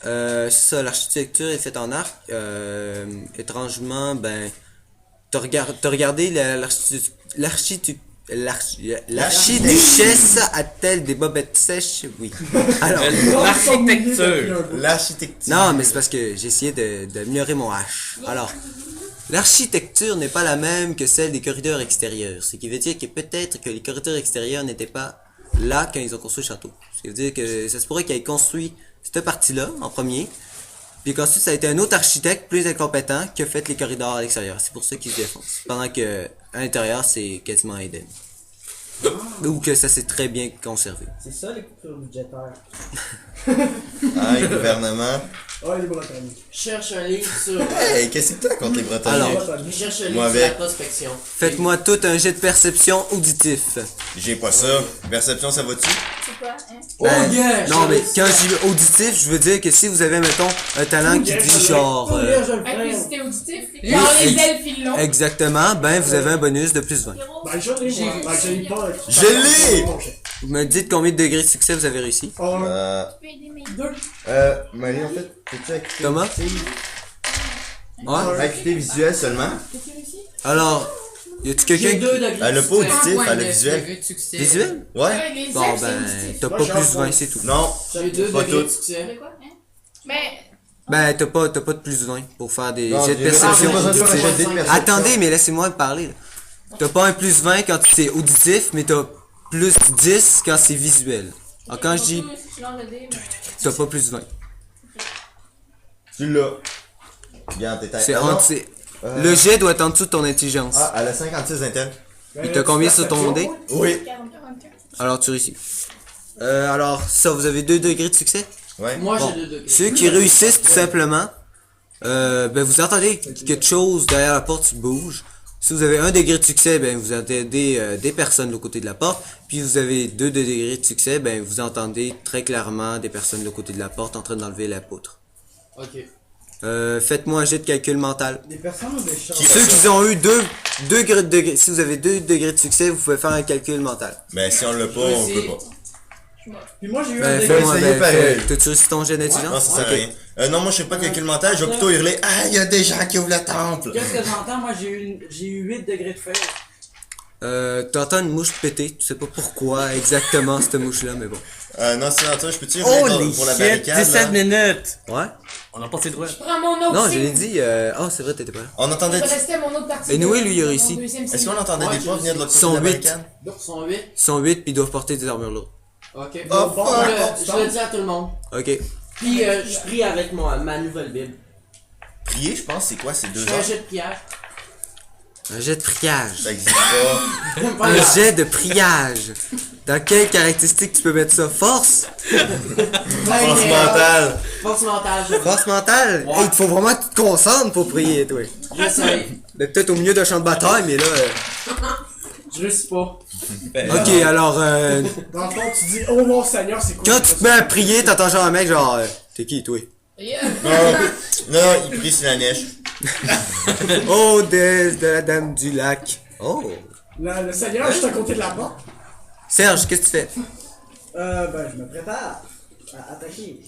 C'est ça, l'architecture est faite en arc. Étrangement, ben, t'as regardé l'archiduchesse a-t-elle des bobettes sèches? Oui. Alors, L'architecture. L'architecture. non, mais c'est parce que j'ai essayé d'améliorer mon H. Alors, l'architecture n'est pas la même que celle des corridors extérieurs. Ce qui veut dire que peut-être que les corridors extérieurs n'étaient pas là quand ils ont construit le château. Ce qui veut dire que ça se pourrait qu'ils aient construit cette partie-là en premier. Puis qu'ensuite ça a été un autre architecte plus incompétent qui a fait les corridors à l'extérieur. C'est pour ça qu'ils se défoncent. Pendant que à l'intérieur c'est quasiment Eden. Ou que ça s'est très bien conservé. C'est ça les coupures budgétaires. Ah, le gouvernement. Oh, les Bretons. Cherche un livre sur. Hey, qu'est-ce que t'as contre les Bretons? Alors, Je cherche un Moi livre sur la avec. prospection. Faites-moi tout un jet de perception auditif. J'ai pas ça. Perception, ça va-tu? C'est quoi, hein? Ben, yeah! non mais quand je dis auditif, je veux dire que si vous avez mettons un talent qui dit genre Inclusivité auditif. Oui, Genre les ex- elfes ils l'ont. exactement, ben vous avez un bonus de plus 20. Ben, je l'ai, moi. Ben, je l'ai pas. Je l'ai! Vous me dites combien de degrés de succès vous avez réussi? Euh, Tu peux aider mes Marie, en fait, peux-tu acquitter? Thomas? Ouais. Acquité visuel seulement? T'as-tu réussi? Alors, y a-tu J'ai quelqu'un qui... 2 degrés. Elle a pas auditif, elle a visuel. Degrés de succès. Visuel? Ouais? Ouais, les Bon elfes c'est ben, auditif. t'as Moi, pas j'ai plus un 20, bon. c'est tout. Non. J'ai 2 Pas degrés de toutes. succès. C'est quoi, hein? Mais, Ben, t'as pas de plus 20 pour faire des Non, jets de j'ai pas perception besoin de faire un auditif. jet de perception. Attendez, mais laissez-moi parler, là. T'as pas un plus 20 quand c'est auditif, mais t'as plus 10 quand c'est visuel. Alors quand je dis si tu lances le dé, mais- t'as pas plus 20, Tu l'as. Regarde, t'es c'est ah, en non. dessous. Le jet doit être en dessous de ton intelligence. Ah, elle a 56 d'intel. Il t'a combien sur ton dé? Oui. 44. Alors tu réussis. Alors ça, vous avez 2 degrés de succès? Ouais. Moi Bon. j'ai 2 degrés. Ceux qui réussissent tout simplement, ben vous entendez quelque chose derrière la porte qui bouge. Si vous avez 1 degré de succès, ben vous entendez des personnes de l'autre côté de la porte. Puis vous avez 2 degrés de succès, ben vous entendez très clairement des personnes de l'autre côté de la porte en train d'enlever la poutre. Ok. Faites-moi un jet de calcul mental. Des personnes ou des chats? Ceux qui ont eu 2 degrés, si vous avez 2 degrés de succès, vous pouvez faire un calcul mental. Mais si on l'a pas, on peut pas. Puis moi, j'ai eu un Ben degré. fais-moi, essayer ben, pareil. t'as-tu réussi ton jet Non, d'intelligence? ça sert à Ok. rien. Non, moi je sais pas calcul mental, je vais plutôt hurler. Ah, il y a des gens qui ouvrent le temple! Qu'est-ce que j'entends? Moi, j'ai eu 8 degrés de fer. T'entends une mouche péter, tu sais pas pourquoi exactement cette mouche-là, mais bon. Non, sinon, ça, je peux-tu hurler pour la barricade? 17 là? minutes. Ouais? On a passé droit. Prends mon autre Non, je signe. l'ai dit, oh c'est vrai, t'étais pas là. On entendait. Je restais mon autre partie. Et Noé, lui, il a Mon réussi. deuxième Est-ce signe. qu'on entendait Ouais, des pas venir de l'autre Ils côté sont de la 8. barricade? Ils sont 8. Ils sont 8 puis ils doivent porter des armures lourdes. Ok. Oh, Bon, fuck! Je le dis à tout le monde. Ok. Puis je prie avec ma nouvelle Bible. Prier, je pense, c'est quoi? C'est Je 2 fais heures? un jet de prière. Un jet de priage. Ça existe pas. Un jet de priage. Dans quelle caractéristique tu peux mettre ça? Force? Force mentale. Force mentale, je Force mentale? Ouais. Hey, il te faut vraiment que tu te concentres pour prier, toi. J'essaye. Mais peut-être au milieu d'un champ de bataille, mais là... Je réussis pas. Ok, alors, Dans le fond, tu dis, oh mon Seigneur, c'est quoi? quand tu te mets à prier, t'entends genre un mec genre... T'es qui, toi? Yeah. Non, il prie sur la neige. Oh, de la dame du lac. Oh. Le Seigneur, je suis à côté de la porte. Serge, qu'est-ce que tu fais? Ben, je me prépare à attaquer.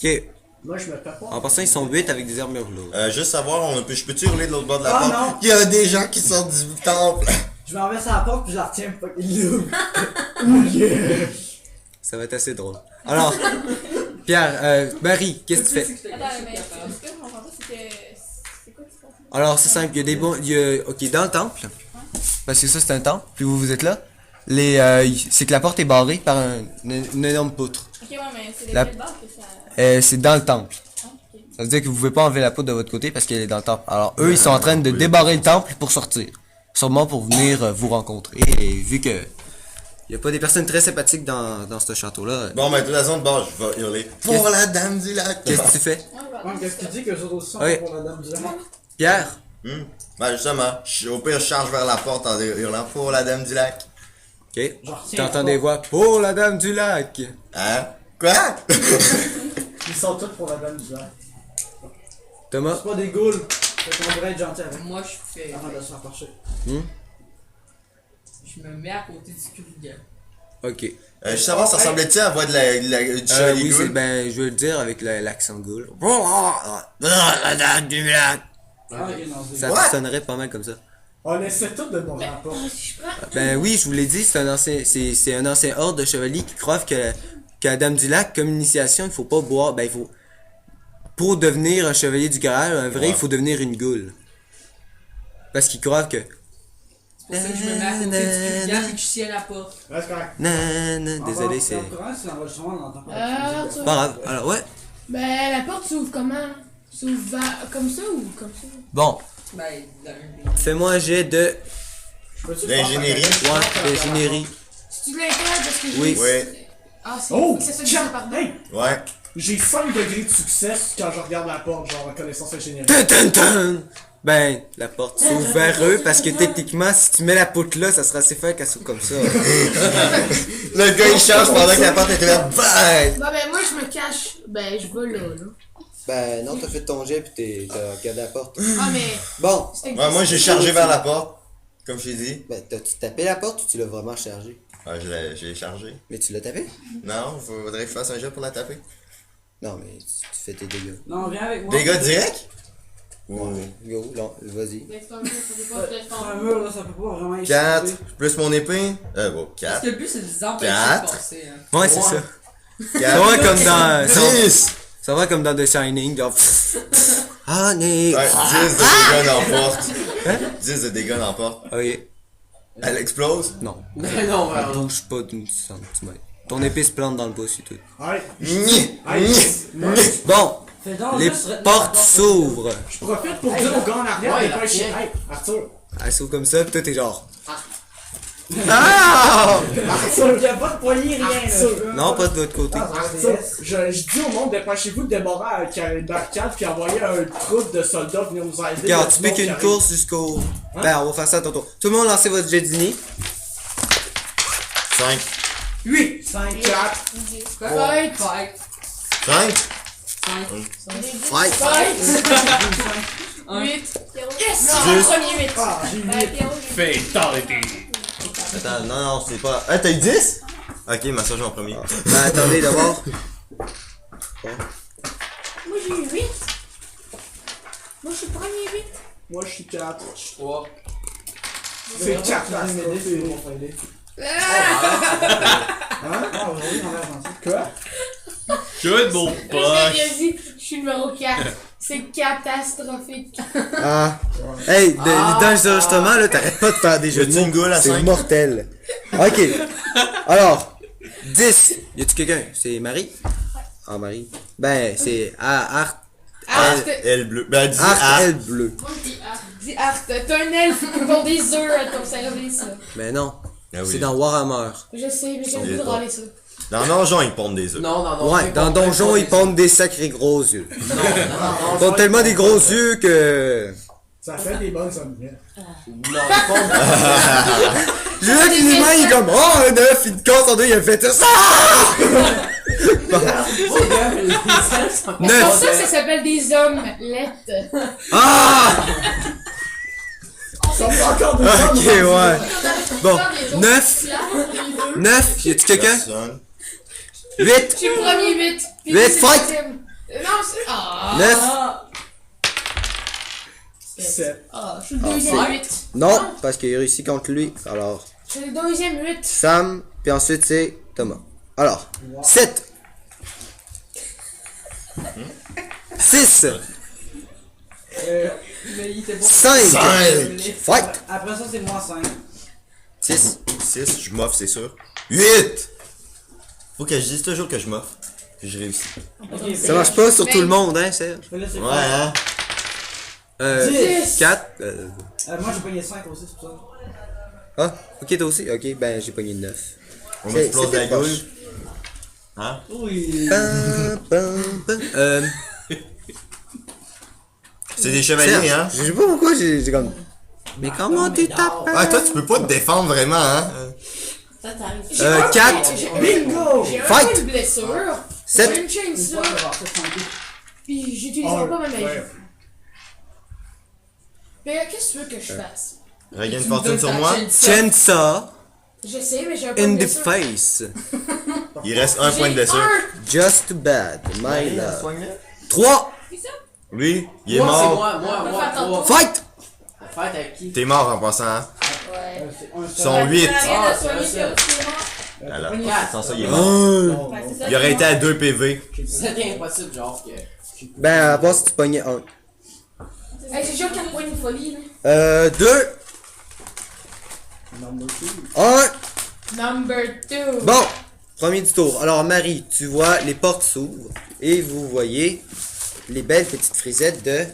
Ok. Moi, je me prépare. En passant, ils sont 8 avec des armures lourdes. Juste savoir, je peux-tu hurler de l'autre bord de la Ah, porte? non. Il y a des gens qui sortent du temple. Je m'en vais sur la porte, puis je la retiens pour qu'il l'ouvre. Oh yeah! Ça va être assez drôle. Alors, Pierre, Marie, qu'est-ce que tu fais? Attends, mais ce que je comprends pas, c'est que. C'est quoi qui se passe? Alors, c'est simple, il y a des bons... ok, dans le temple, parce que ça, c'est un temple, puis vous êtes là, c'est que la porte est barrée par une énorme poutre. Ok, ouais, mais c'est La- les barres que ça. C'est dans le temple. Ah, ok. Ça veut dire que vous pouvez pas enlever la poutre de votre côté parce qu'elle est dans le temple. Alors, eux, ils sont en train de débarrer le temple pour sortir. Sûrement pour venir vous rencontrer. Et vu que... Il y a pas des personnes très sympathiques dans ce château-là. Bon, ben, de toute façon, de base, je vais hurler. Pour la dame du lac! Qu'est-ce que tu fais? Ouais, bah, Ouais, qu'est-ce que tu dis que les autres aussi sont Ouais. pour la dame du lac? Pierre? Ben, justement, au pire, je charge vers la porte en hurlant pour la dame du lac. Ok. Je retiens T'entends la des porte. voix pour la dame du lac. Hein? Quoi? Ils sont tous pour la dame du lac. Thomas? C'est pas des ghouls. Fait qu'on devrait être gentil avec. Moi je fais. Avant de se faire torcher. Je me mets à côté du Squirrel. Ok. Je veux savoir, ça ressemblait-tu à la voix du chevalier Oui, Ghoul? ben, je vais le dire avec l'accent ghoul. Ah, ok, non, c'est... Ça What? sonnerait pas mal comme ça. On essaie tout de mourir à la porte. Ben oui, je vous l'ai dit, c'est un ancien ordre de chevaliers qui croient que la Dame du Lac, comme initiation, il faut pas boire, ben il faut... Pour devenir un chevalier du Graal, un vrai, Ouais. il faut devenir une goule. Parce qu'ils croient que... C'est pour ça que je me mets à côté du gars et que je tiens la porte. Ouais, c'est correct. Désolé, c'est... C'est l'enregistrement, on n'entend pas. Tu Pas grave. Alors, ouais. Ben, la porte s'ouvre comment? S'ouvre comme ça ou comme ça? Bon, Ben, d'un. fais-moi un jet de... Peux-tu L'ingénierie. faire Ouais, d'ingénierie. Si tu l'intègres parce que Oui. Oui. Ah, c'est Oh! c'est ça que Tiens, je pardon. hey! Ouais. J'ai 5 degrés de succès quand je regarde la porte, genre reconnaissance ingénierie. Tun, tun, tun. Ben, la porte s'ouvre vers eux parce que techniquement, si tu mets la poutre là, ça sera assez fort qu'elle s'ouvre comme ça. Le gars, il change pendant que la porte était là. Bang! Bon, ben, moi, je me cache. Ben, je vais là. Ben non, t'as fait ton jet pis t'as regardé la porte. Ah, mais. Bon, c'était- Ouais, moi, j'ai chargé vers la porte. Comme je t'ai dit. ben t'as-tu tapé la porte ou tu l'as vraiment chargé? Ouais, j'ai chargé. Mais tu l'as tapé? Non, faudrait que je fasse un jet pour la taper. Non, mais tu fais tes dégâts. Non, viens avec moi. Des gars direct? Ou Go, non, vas-y. Mais c'est pas mieux, ça peut pas te C'est un faire. mur, là, ça peut pas vraiment 4 échapper. plus mon épée. Bon, Parce 4. que le but, c'est de les empêcher de Quatre. passer. Hein. Ouais, c'est ça. 4. Ça va comme dans... 10! Ça va comme dans The Shining, genre... Ah, né! Ouais, 10 de dégâts dans la porte. 10 de dégâts dans la porte. Ok. Elle explose? Non. Mais non, Elle bouge pas d'une centimètre. Ton épée se plante dans le pouce et tout. Ouais. Ni! Bon, Fais donc les juste retenir la portes porte. s'ouvrent. Je profite pour dire au gars en arrière Ouais, de pas la chier. tienne. Hey, Arthur. Elle s'ouvre comme ça, pis toi t'es genre... Ah! Arthur, il y a pas de poignée, rien, là. Non, pas de l'autre côté. Arthur, je dis au monde, dépêchez-vous de Déborah qui a une barricade puis envoyer un troupe de soldats venir nous aider. Regarde, tu Il y a piques du une monde qui course jusqu'au... Ben, on va faire ça à ton tour. Tout le monde lancez votre jet dîner. 5. arrive. 8, 5, 4. Fight! Fight. 5? Fight! Fight! 1. 8. Yes! Dix. Premier 8. Ah, j'ai 8. Fatality. Attends, non, c'est pas. Ah, t'as eu 10? Ok, ma soeur joue en premier. Ben, attendez d'abord. Moi, j'ai eu 8. Moi, je suis le premier 8. Moi, je suis 4. 3. C'est 4 là, c'est bon. Hein? Ah, aujourd'hui, on va avancer. Quoi? Good, beau J'ai poche. dit, je suis numéro 4. C'est catastrophique. Ah. Hey, dans les enregistrements, là, t'arrêtes pas de faire des jeux de Y'a-tu une mots. goule à C'est 5? mortel. Ok. Alors, 10. Y a-tu quelqu'un? C'est Marie? Ah, Marie. Ben, c'est Art. Elle bleue. Ben, dis Art, A. elle bleue. Dis Art, t'as un elfe qui vend des œufs à ton service. Là. Mais non. Ah oui. C'est dans Warhammer. Je sais, mais j'ai Il envie est de pas. râler ça. Dans Donjon, ils pondent des œufs. Non, non, non. Ouais, dans Donjon, ils pondent des sacrés gros yeux. Ils pondent tellement des gros yeux que... Ça fait des bonnes sommes. Non, pas. Le mec, il est il est comme, oh, un œuf, il te casse en deux, il a fait ça! C'est pour 9! ça que ça s'appelle des omelettes. Ah! Ça fait encore des Ok, sommes. ouais. Bon, Des 9, 9, y a-tu quelqu'un? Personne. 8, Je suis le premier 8. Puis Huit, lui, c'est le fight! deuxième. Non, c'est. Ah! 9, Ah. 7. Ah, je suis le deuxième 8. non, parce qu'il a réussi contre lui. Alors, Je suis le deuxième 8. Sam, puis ensuite c'est Thomas. Alors, 7, 6, Mais il était bon. 5, Cinq. fight! Après ça, c'est moi 5. 6, 6, je m'offre, c'est sûr. 8! Faut que je dise toujours que je m'offre. Puis je réussis. Ok, ça marche pas sur tout le monde, hein, Serge? Fais-le, c'est Ouais, hein? 10. 4, Moi, j'ai pogné 5 aussi, c'est pour ça. ah, ok, toi aussi? Ok, ben j'ai pogné 9. On C'est- explose c'était la poche. goule. Hein? Oui. C'est des chevaliers, hein? Je sais pas pourquoi j'ai comme... Mais comment tu tapes? Ah, toi, tu peux pas te défendre vraiment, hein? Ça t'arrive. J'ai un 4, Bingo! J'ai un Fight! peu de blessure. Sept. J'ai une chainsaw. Puis j'utiliserai pas ma magie. Mais qu'est-ce que tu veux que je fasse? Regagne une fortune sur moi. Tiens ça. Je sais, mais j'ai un peu In de the blessure. face. Il reste un point de blessure. Just too bad, my love. Soigne-le. 3. Lui, il est Moi, c'est mort. moi, trois. Fight! Fight avec qui? T'es mort en passant, hein? Ouais. Ils sont 8. Rien Ah, de soigner, c'est un c'est mort. Alors, Quatre. sans ça, il est mort. Un. Ouais, c'est ça, Il aurait c'est été à 2 PV. C'était impossible, genre que. Ben, à part si tu pognais 1. mort. Hey, j'ai déjà 4 points de folie, là. 2. 1. Number 2. Bon, premier du tour. Alors, Marie, tu vois, les portes s'ouvrent et vous voyez les belles petites frisettes de.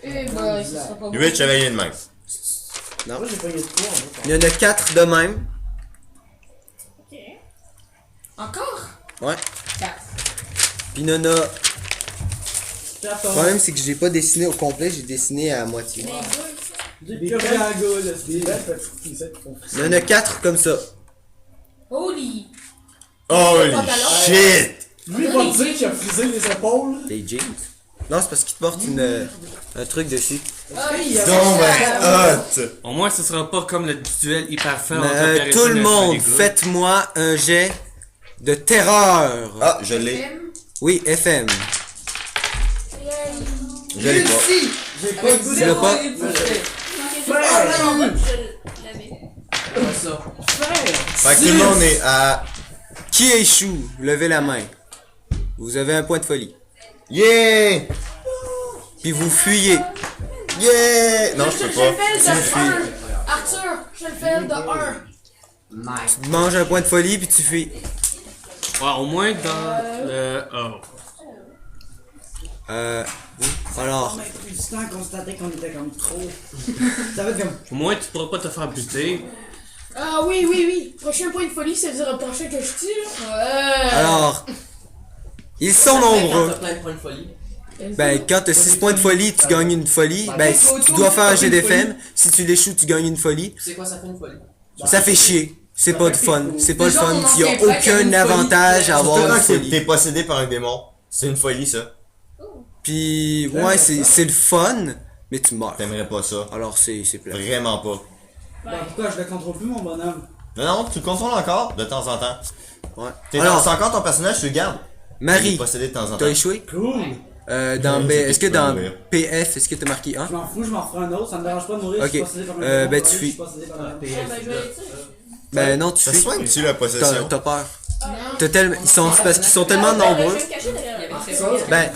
Eh ben, ce sera pas 8 chevaliers de main. Non. Moi, j'ai pogné de quoi, en fait. Il y en a 4 de même. Encore? Ouais. 4. Puis il y en a. Le 14. problème, c'est que je l'ai pas dessiné au complet, j'ai dessiné à moitié. Des triangles, c'est des belles petites frisettes qui font Il y en a 4 comme ça. Holy. Holy shit! Lui, il va te dire qu'il a frisé les épaules. Des jeans. Non, c'est parce qu'il te porte un truc dessus. Ah, Donc, ben, hot! Au moins, ce sera pas comme le duel hyper fort entre Mais, Pierre et tout le Sonia monde, sur les gars. faites-moi un jet de terreur. Ah, je l'ai. Oui, FM. Je l'ai pas. J'ai pas de Tu l'as pas? Pas ça. Fait que tout le monde est à. Qui échoue? Levez la main. Vous avez un point de folie. Yeah! Puis vous fuyez. Yeah! Non, je peux pas. Je Tu le me fais fuis. de 1. Arthur, je le fais de 1. Nice. Tu manges un point de folie puis tu fuis. Ouais, au moins dans le. Oh. Alors, Tristan constatait qu'on était comme trop. Ça va être comme. Au moins, tu pourras pas te faire buter. Ah oui, oui, oui. Prochain point de folie, ça veut dire le prochain que je tire. alors, ils sont Quand nombreux. t'as plein de points de folie. Ben, quand t'as 6 points de folie, tu gagnes une folie. Ben, si tu dois faire un jet d'FM. Si tu l'échoues, tu gagnes une folie. Tu sais quoi, ça fait une folie? Ça fait chier. C'est pas de fun. C'est pas le Déjà, fun. mon Il y a ancien frère qui avait aucun une avantage folie. à avoir Surtout une quand t'es folie. possédé par un démon. C'est une folie, ça. Puis, ouais, c'est le fun, mais tu meurs. T'aimerais pas ça. Alors, c'est plat. Vraiment pas. Pourquoi je le contrôle plus, mon bonhomme? Non, non, tu le contrôles encore, de temps en temps. Ouais. C'est Alors, encore ton personnage, tu le gardes. Il est Marie, possédé de temps en temps. t'as échoué? Cool! Dans B, Ouais, est-ce que tu peux dans mourir. PF, est-ce que t'as marqué 1? Je m'en fous, je m'en ferai un autre, ça me dérange pas de mourir, Ok. je suis possédé par un Ben, démon, tu je suis fuis. possédé par un démon. Ben non, tu Ça fuis. soigne-tu la possession? T'as peur. T'as tellement, c'est parce qu'ils sont tellement nombreux. Ben,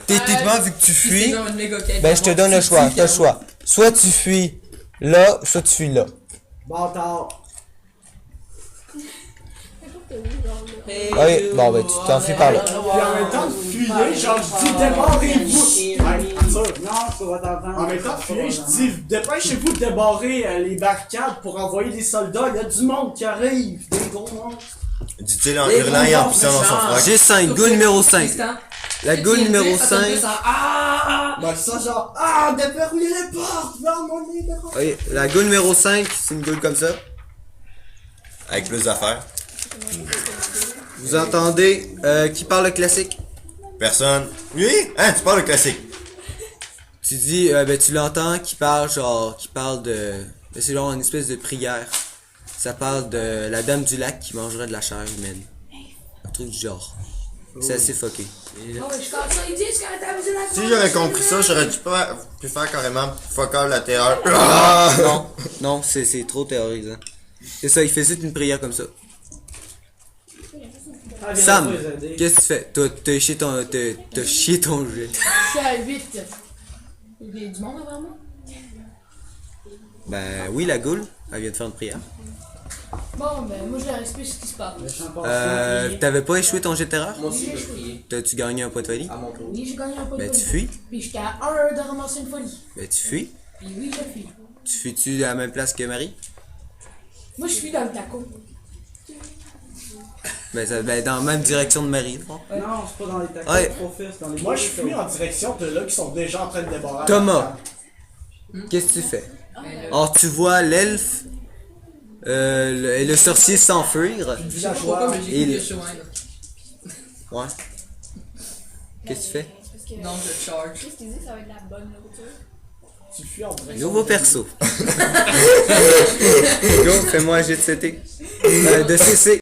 techniquement, vu que tu C'est fuis, genre une méga quête. ben je te donne le choix. T'as le choix. Soit tu fuis là, soit tu fuis là. Bâtard! Oui, bon, ben tu t'en fuis par là. Puis en même temps de fuyer, genre je dis débarrez-vous! Ouais, Arthur, non, je peux pas t'entendre. En même temps de fuyer, je dis dépêchez-vous de débarrer les barricades pour envoyer des soldats, il y a du monde qui arrive! Des gros monstres! Dit-il en hurlant et en pissant dans son froc. G5, go numéro 5. La go numéro 5. Ben ça genre, ah, déverrouiller les portes! Non, mon nez, Oui, la go numéro 5, c'est une go comme ça. Avec plus d'affaires. Vous entendez qui parle le classique? Personne. Oui? Hein, tu parles le classique. Tu dis, ben tu l'entends qui parle genre, qui parle de... C'est genre une espèce de prière. Ça parle de la dame du lac qui mangerait de la chair humaine. Un truc du genre. C'est assez fucké. Si j'aurais compris ça, j'aurais pu faire carrément fuck all la terreur. Ah! Non, non, c'est trop terrorisant. C'est ça, il fait juste une prière comme ça. Sam, qu'est-ce que tu fais? T'as chié ton jet. Je suis à 8. Il y a du monde avant moi? Ben oui, la goule, elle vient de faire une prière. Bon, ben moi je la respecte ce qui se passe. T'avais pas échoué ton jet de terreur? Moi aussi, je vais prier. T'as-tu gagné un point de folie? À mon tour. Oui, j'ai gagné un point de Ben tu folie. fuis. Puis j'étais à 1 de ramasser une folie. Ben tu fuis. Puis oui, je fuis. Tu fuis-tu à la même place que Marie? Moi je suis dans le taco. Ben dans la même direction de Marie. Non? Non, c'est pas dans les tacos, Ouais. trop fait, c'est dans les. Moi je fuis en direction de là qui sont déjà en train de débarrasser. Thomas, qu'est-ce que tu fais? Alors tu vois l'elfe et le sorcier s'enfuir. Villageois. J'ai Il- le chemin là. Ouais. Qu'est-ce que tu fais? Non, je charge. Qu'est-ce qu'il dit? Ça va être de la bonne nourriture. Tu fuis en direction. Nouveau perso. Go, fais-moi un jet de CT. De CC.